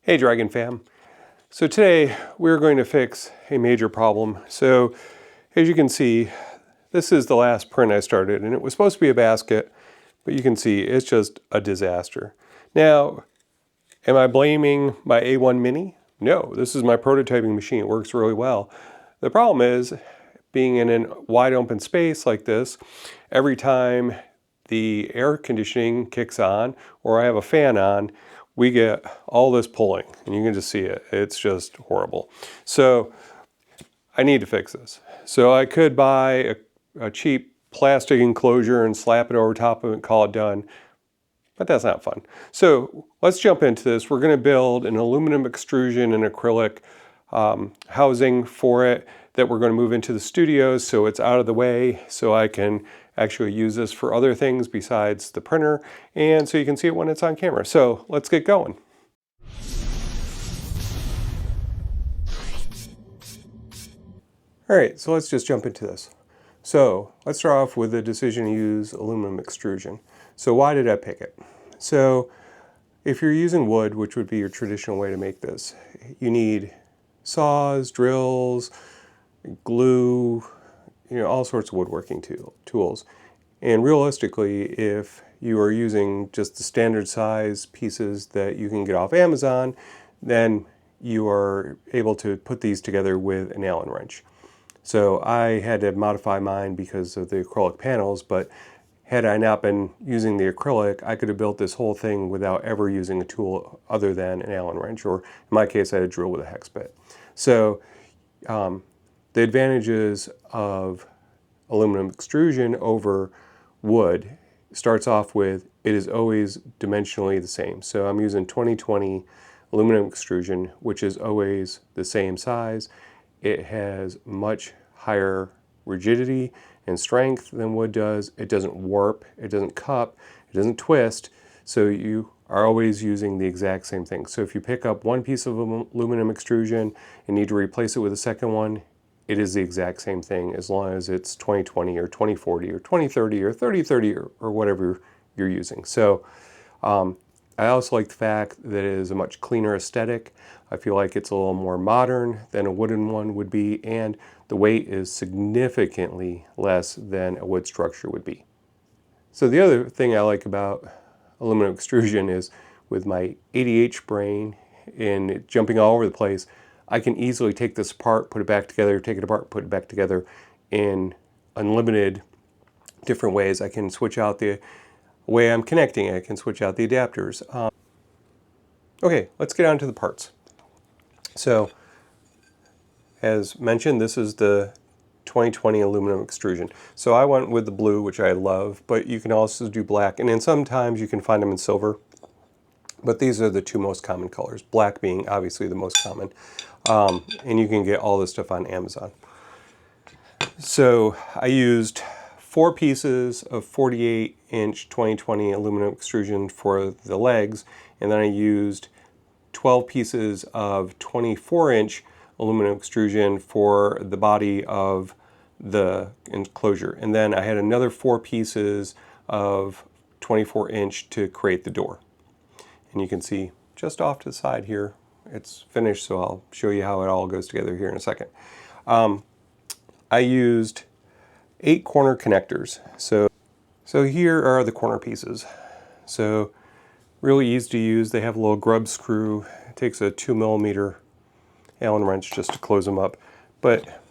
Hey Dragon fam. So today we're going to fix a major problem. So as you can see, this is the last print I started and it was supposed to be a basket, but you can see it's just a disaster. Now, am I blaming my A1 Mini? No, this is my prototyping machine. It works really well. The problem is, being in a wide open space like this, every time the air conditioning kicks on or I have a fan on, we get all this pulling, and you can just see it. It's just horrible. So I need to fix this. So I could buy a cheap plastic enclosure and slap it over top of it and call it done, but that's not fun. So let's jump into this. We're going to build an aluminum extrusion and acrylic housing for it that we're going to move into the studio so it's out of the way so I can actually use this for other things besides the printer, and so you can see it when it's on camera. So let's get going. All right, so let's just jump into this. So let's start off with the decision to use aluminum extrusion. So why did I pick it? So if you're using wood, which would be your traditional way to make this, you need saws, drills, glue, all sorts of woodworking tools. And realistically, if you are using just the standard size pieces that you can get off Amazon, then you are able to put these together with an Allen wrench. So I had to modify mine because of the acrylic panels, but had I not been using the acrylic, I could have built this whole thing without ever using a tool other than an Allen wrench, or in my case, I had a drill with a hex bit. So the advantages of aluminum extrusion over wood starts off with it is always dimensionally the same. So I'm using 2020 aluminum extrusion, which is always the same size. It has much higher rigidity and strength than wood does. It doesn't warp, it doesn't cup, it doesn't twist. So you are always using the exact same thing. So if you pick up one piece of aluminum extrusion and need to replace it with a second one, it is the exact same thing as long as it's 2020 or 2040 or 2030 or 3030 or whatever you're using. So I also like the fact that it is a much cleaner aesthetic. I feel like it's a little more modern than a wooden one would be, and the weight is significantly less than a wood structure would be. So the other thing I like about aluminum extrusion is with my ADH brain and jumping all over the place, I can easily take this apart, put it back together, take it apart, put it back together in unlimited different ways. I can switch out the way I'm connecting. I can switch out the adapters. Okay, let's get on to the parts. So, as mentioned, this is the 2020 aluminum extrusion. So I went with the blue, which I love, but you can also do black, and then sometimes you can find them in silver. But these are the two most common colors, black being obviously the most common. And you can get all this stuff on Amazon. So I used 4 pieces of 48-inch 2020 aluminum extrusion for the legs, and then I used 12 pieces of 24-inch aluminum extrusion for the body of the enclosure. And then I had another 4 pieces of 24-inch to create the door. And you can see just off to the side here, it's finished, so I'll show you how it all goes together here in a second. I used 8 corner connectors. So here are the corner pieces. So really easy to use. They have a little grub screw. It takes a 2mm Allen wrench just to close them up, but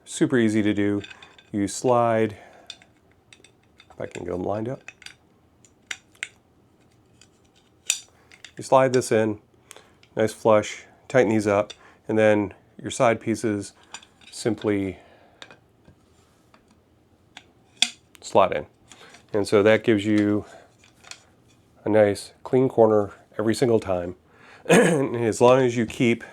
super easy to do. You slide, if I can get them lined up. You slide this in, nice flush, tighten these up, and then your side pieces simply slot in. And so that gives you a nice clean corner every single time. And as long as you keep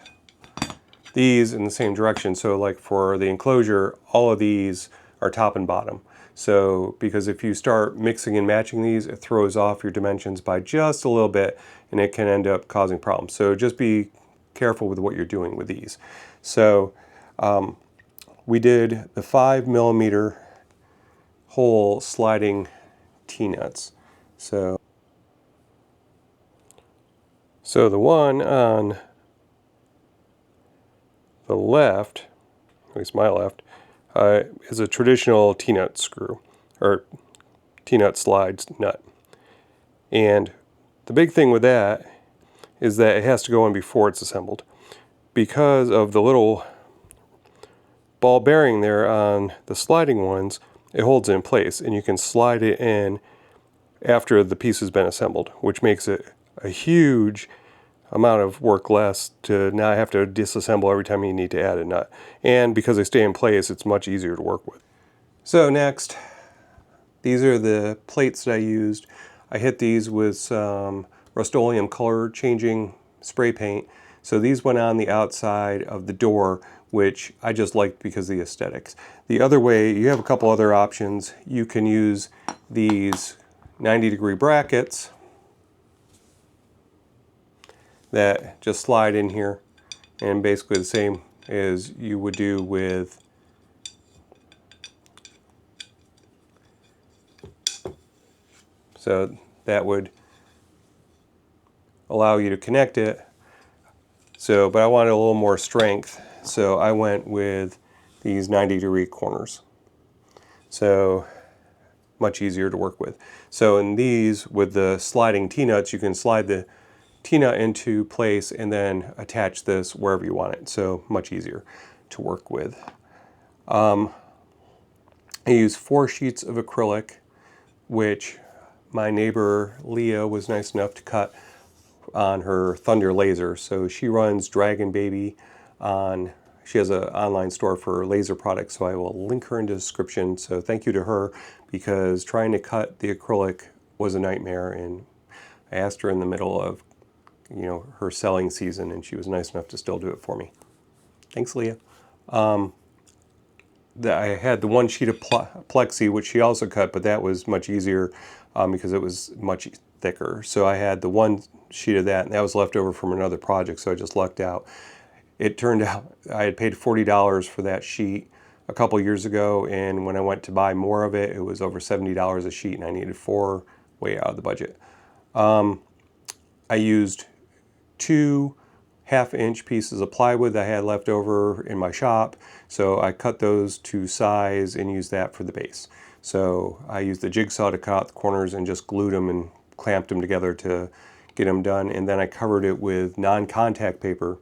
these in the same direction, so like for the enclosure, all of these are top and bottom. So, because if you start mixing and matching these, it throws off your dimensions by just a little bit, and it can end up causing problems. So just be careful with what you're doing with these. So we did the 5mm hole sliding T-nuts. So So the one on the left, at least my left, is a traditional T-nut screw, or T-nut slides nut. And the big thing with that is that it has to go in before it's assembled. Because of the little ball bearing there on the sliding ones, it holds it in place, and you can slide it in after the piece has been assembled, which makes it a huge amount of work less to not have to disassemble every time you need to add a nut. And because they stay in place, it's much easier to work with. So next, these are the plates that I used. I hit these with some Rust-Oleum color changing spray paint. So these went on the outside of the door, which I just liked because of the aesthetics. The other way, you have a couple other options. You can use these 90-degree brackets that just slide in here, and basically the same as you would do with so that would allow you to connect it. So, but I wanted a little more strength, so I went with these 90-degree corners. So much easier to work with. So in these, with the sliding T-nuts, you can slide the T-nut into place and then attach this wherever you want it. So much easier to work with. I used 4 sheets of acrylic, which my neighbor Leah was nice enough to cut on her Thunder laser. So she runs Dragon Baby on, she has an online store for laser products, so I will link her in the description. So thank you to her, because trying to cut the acrylic was a nightmare, and I asked her in the middle of, you know, her selling season, and she was nice enough to still do it for me. Thanks, Leah. I had the 1 sheet of plexi, which she also cut, but that was much easier because it was much thicker. So I had the 1 sheet of that, and that was left over from another project, so I just lucked out. It turned out I had paid $40 for that sheet a couple years ago, and when I went to buy more of it, it was over $70 a sheet, and I needed 4, way out of the budget. I used 2 half-inch pieces of plywood that I had left over in my shop, so I cut those to size and used that for the base. So I used the jigsaw to cut out the corners and just glued them and clamped them together to get them done, and then I covered it with non-contact paper.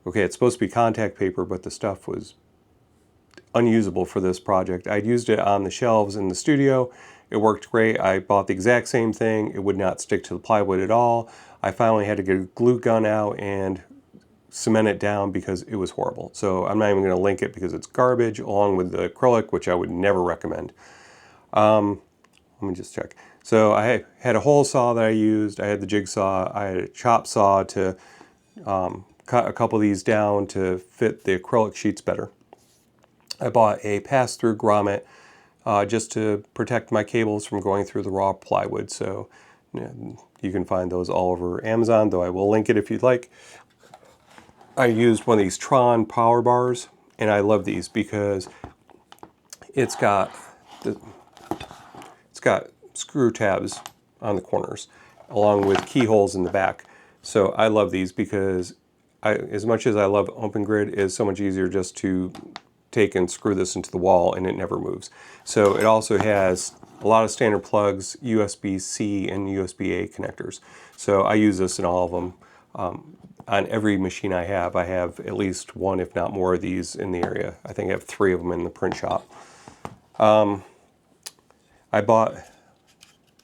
Okay, it's supposed to be contact paper, but the stuff was unusable for this project. I'd used it on the shelves in the studio. It worked great. I bought the exact same thing. It would not stick to the plywood at all. I finally had to get a glue gun out and cement it down because it was horrible. So I'm not even going to link it because it's garbage, along with the acrylic, which I would never recommend. Let me just check. So I had a hole saw that I used. I had the jigsaw. I had a chop saw to cut a couple of these down to fit the acrylic sheets better. I bought a pass-through grommet just to protect my cables from going through the raw plywood. So you can find those all over Amazon, though I will link it if you'd like. I used one of these Tron power bars, and I love these because it's got screw tabs on the corners, along with keyholes in the back. So I love these because as much as I love Open Grid, it's so much easier just to take and screw this into the wall, and it never moves. So it also has a lot of standard plugs, USB-C and USB-A connectors. So I use this in all of them. On every machine I have at least 1, if not more, of these in the area. I think I have 3 of them in the print shop. I bought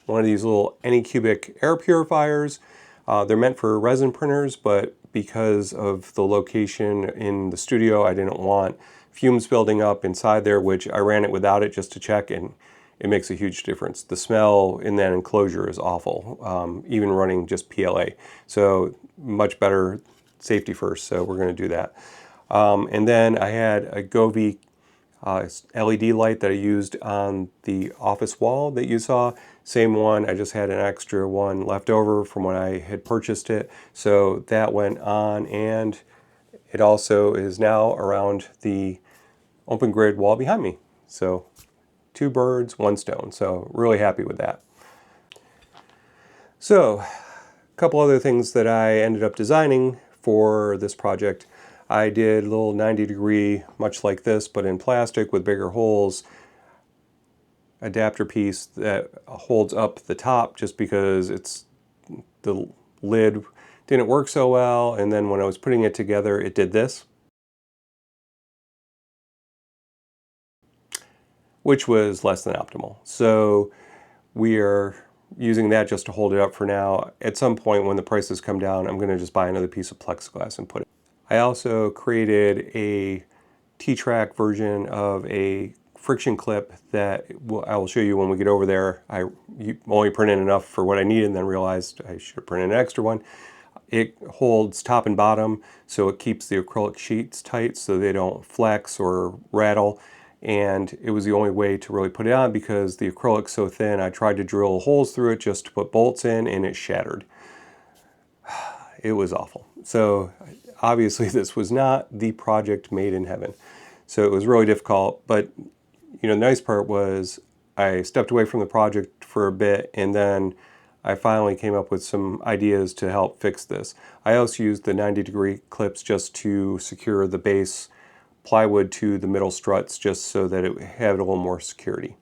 one of these little Anycubic air purifiers. They're meant for resin printers, but because of the location in the studio, I didn't want fumes building up inside there, which I ran it without it just to check, and it makes a huge difference. The smell in that enclosure is awful, even running just PLA. So much better, safety first, so we're going to do that. And then I had a Govee LED light that I used on the office wall that you saw. Same one, I just had an extra one left over from when I had purchased it. So that went on, and it also is now around the Open Grid wall behind me. So 2 birds, 1 stone. So really happy with that. So a couple other things that I ended up designing for this project. I did a little 90-degree, much like this, but in plastic with bigger holes, adapter piece that holds up the top just because the lid didn't work so well, and then when I was putting it together it did this, which was less than optimal. So we are using that just to hold it up for now. At some point when the prices come down, I'm going to just buy another piece of plexiglass and put it. I also created a T-track version of a friction clip that I will show you when we get over there. I only printed enough for what I needed and then realized I should have printed an extra one. It holds top and bottom, so it keeps the acrylic sheets tight so they don't flex or rattle. And it was the only way to really put it on because the acrylic's so thin. I tried to drill holes through it just to put bolts in and it shattered. It was awful. So obviously this was not the project made in heaven. So it was really difficult, but you know, the nice part was I stepped away from the project for a bit and then I finally came up with some ideas to help fix this. I also used the 90-degree clips just to secure the base plywood to the middle struts just so that it had a little more security.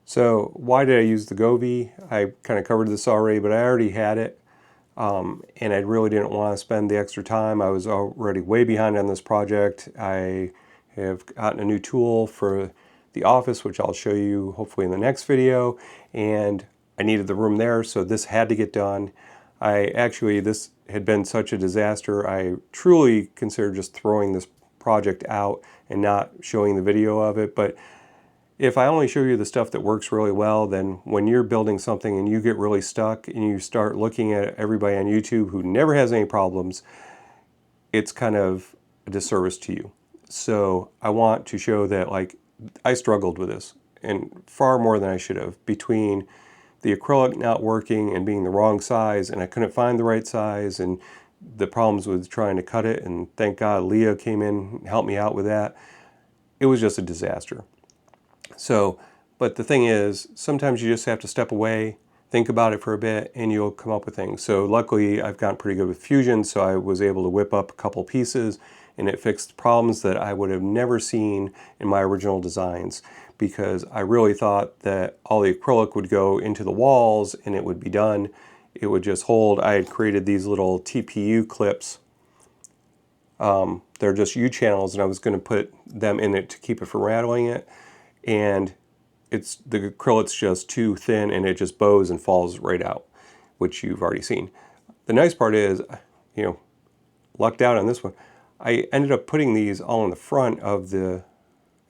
So why did I use the Govee? I kind of covered this already, but I already had it. And I really didn't want to spend the extra time. I was already way behind on this project. I have gotten a new tool for the office, which I'll show you hopefully in the next video, and I needed the room there, so this had to get done. This had been such a disaster, I truly considered just throwing this project out and not showing the video of it, but if I only show you the stuff that works really well, then when you're building something and you get really stuck and you start looking at everybody on YouTube who never has any problems, it's kind of a disservice to you. So I want to show that, like, I struggled with this and far more than I should have, between the acrylic not working and being the wrong size, and I couldn't find the right size, and the problems with trying to cut it, and thank God Leah came in and helped me out with that. It was just a disaster. So, but the thing is, sometimes you just have to step away, think about it for a bit, and you'll come up with things. So luckily I've gotten pretty good with Fusion, so I was able to whip up a couple pieces and it fixed problems that I would have never seen in my original designs, because I really thought that all the acrylic would go into the walls and it would be done. It would just hold. I had created these little TPU clips. They're just U-channels, and I was going to put them in it to keep it from rattling it. And the acrylic's just too thin and it just bows and falls right out, which you've already seen. The nice part is, you know, lucked out on this one. I ended up putting these all in the front of the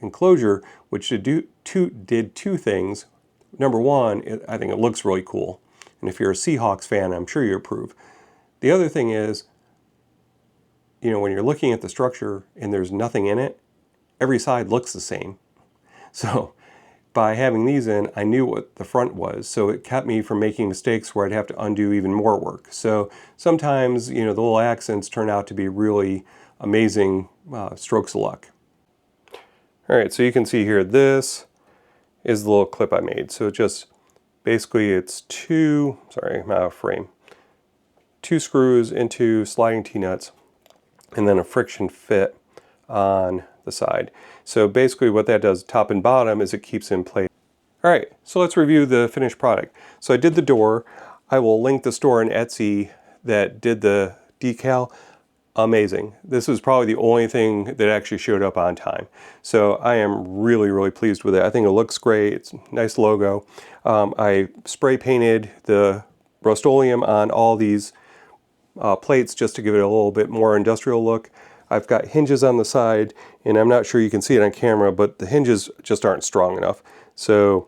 enclosure, which did two things. Number one, I think it looks really cool. And if you're a Seahawks fan, I'm sure you approve. The other thing is, you know, when you're looking at the structure and there's nothing in it, every side looks the same. So by having these in, I knew what the front was, so it kept me from making mistakes where I'd have to undo even more work. So sometimes, you know, the little accents turn out to be really amazing strokes of luck. All right, so you can see here, this is the little clip I made. So it just, basically it's two screws into sliding T-nuts and then a friction fit on the side. So basically what that does, top and bottom, is it keeps in place. All right, so let's review the finished product. So I did the door. I will link the store on Etsy that did the decal. Amazing. This is probably the only thing that actually showed up on time. So I am really, really pleased with it. I think it looks great. It's a nice logo. I spray painted the Rust-Oleum on all these plates just to give it a little bit more industrial look. I've got hinges on the side, and I'm not sure you can see it on camera, but the hinges just aren't strong enough. So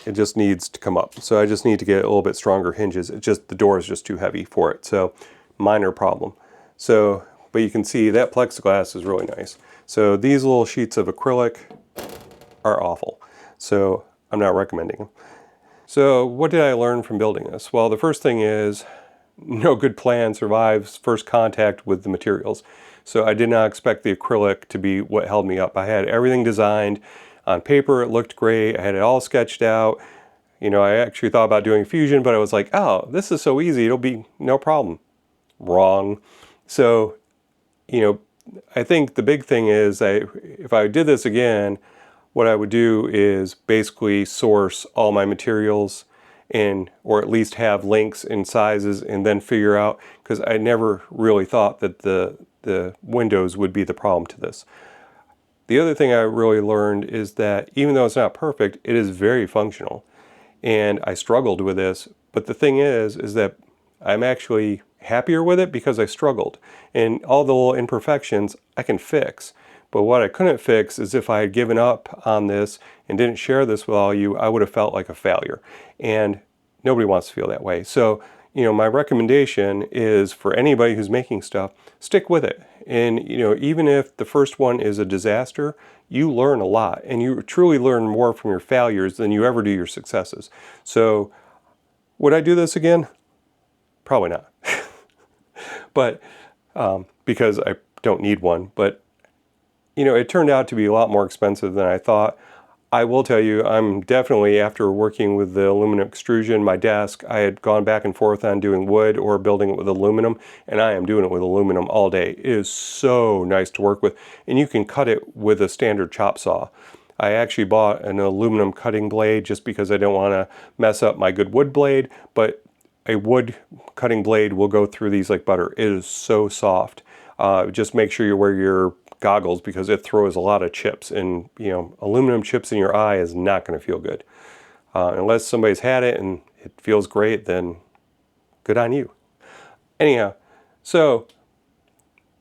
it just needs to come up. So I just need to get a little bit stronger hinges. The door is just too heavy for it. So minor problem. So, but you can see that plexiglass is really nice. So these little sheets of acrylic are awful. So I'm not recommending them. So what did I learn from building this? Well, the first thing is, no good plan survives first contact with the materials. So I did not expect the acrylic to be what held me up. I had everything designed on paper. It looked great. I had it all sketched out. You know, I actually thought about doing fusion, but I was like, oh, this is so easy, it'll be no problem. Wrong. So, you know, I think the big thing is if I did this again, what I would do is basically source all my materials in, or at least have links in sizes, and then figure out, because I never really thought that the windows would be the problem to this. The other thing I really learned is that even though it's not perfect, it is very functional. And I struggled with this, but the thing is that I'm actually happier with it because I struggled. And all the little imperfections I can fix. But what I couldn't fix is if I had given up on this and didn't share this with all you, I would have felt like a failure. And nobody wants to feel that way. So, you know, my recommendation is for anybody who's making stuff, stick with it. And, you know, even if the first one is a disaster, you learn a lot, and you truly learn more from your failures than you ever do your successes. So, would I do this again? Probably not. But, because I don't need one. But, you know, it turned out to be a lot more expensive than I thought. I will tell you, I'm definitely, after working with the aluminum extrusion, my desk, I had gone back and forth on doing wood or building it with aluminum, and I am doing it with aluminum all day. It is so nice to work with, and you can cut it with a standard chop saw. I actually bought an aluminum cutting blade just because I don't want to mess up my good wood blade, but a wood cutting blade will go through these like butter. It is so soft. Just make sure you wear your goggles because it throws a lot of chips, and you know, aluminum chips in your eye is not going to feel good. Unless somebody's had it and it feels great, then good on you. Anyhow, so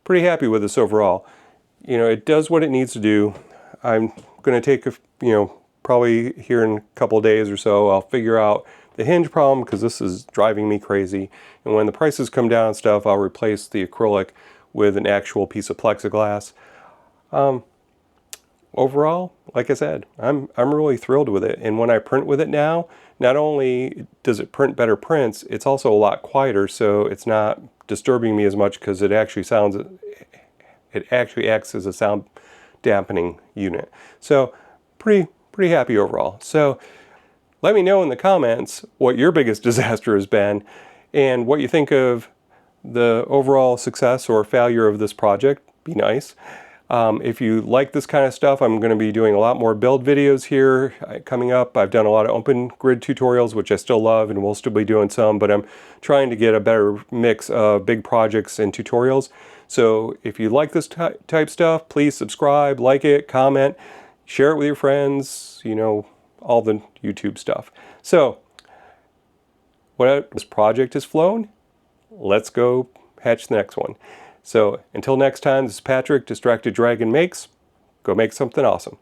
pretty happy with this overall. You know, it does what it needs to do. I'm going to take probably here in a couple of days or so, I'll figure out the hinge problem because this is driving me crazy. And when the prices come down and stuff, I'll replace the acrylic with an actual piece of plexiglass. Overall, like I said, I'm really thrilled with it. And when I print with it now, not only does it print better prints, it's also a lot quieter, so it's not disturbing me as much because it actually acts as a sound dampening unit. So pretty happy overall. So let me know in the comments what your biggest disaster has been and what you think of the overall success or failure of this project. Be nice. If you like this kind of stuff, I'm going to be doing a lot more build videos here coming up. I've done a lot of open grid tutorials, which I still love, and we'll still be doing some, but I'm trying to get a better mix of big projects and tutorials. So if you like this type stuff, please subscribe, like it, comment, share it with your friends, you know, all the YouTube stuff. So, this project has flown. Let's go hatch the next one. So until next time, this is Patrick, Distracted Dragon Makes. Go make something awesome.